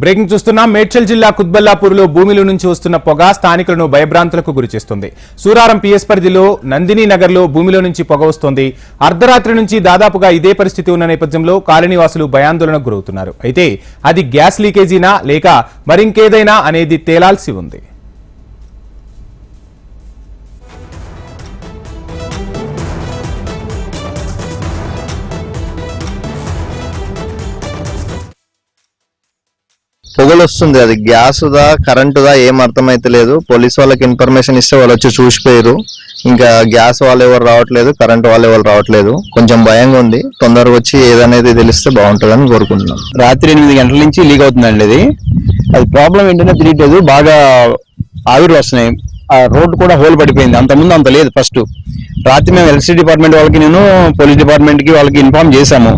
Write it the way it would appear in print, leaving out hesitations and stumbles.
Breaking చూస్తున్నాం. మేడ్చల్ జిల్లా కుత్బల్లాపూర్లో భూమిలో నుంచి వస్తున్న పొగ స్థానికులను భయభ్రాంతులకు గురిచేస్తుంది. సూరారం పిఎస్ పరిధిలో నందిని నగర్లో భూమిలో నుంచి పొగ వస్తోంది. అర్ధరాత్రి నుంచి దాదాపుగా ఇదే పరిస్థితి ఉన్న నేపథ్యంలో కాలనీవాసులు భయాందోళనకు గురవుతున్నారు. అయితే అది గ్యాస్ లీకేజీనా లేక మరింకేదైనా అనేది తేలాల్సి ఉంది. పొగలు వస్తుంది. అది గ్యాస్దా కరెంటుదా ఏం అర్థమైతే లేదు. పోలీసు వాళ్ళకి ఇన్ఫర్మేషన్ ఇస్తే వాళ్ళు వచ్చి చూసిపోయారు. ఇంకా గ్యాస్ వాళ్ళు ఎవరు రావట్లేదు, కరెంట్ వాళ్ళు ఎవరు రావట్లేదు. కొంచెం భయంగా ఉంది. తొందరగా వచ్చి ఏదనేది తెలిస్తే బాగుంటుందని కోరుకుంటున్నాం. రాత్రి 8 గంటల నుంచి లీక్ అవుతుందండి. అది ప్రాబ్లం ఏంటంటే తెలియట్లేదు. బాగా ఆవిరి వస్తున్నాయి. ఆ రోడ్డు కూడా హోల్ పడిపోయింది. అంతకుముందు అంత లేదు. ఫస్ట్ రాత్రి మేము ఎలక్ట్రిసిటీ డిపార్ట్మెంట్ వాళ్ళకి, నేను పోలీస్ డిపార్ట్మెంట్ కి వాళ్ళకి ఇన్ఫార్మ్ చేశాము.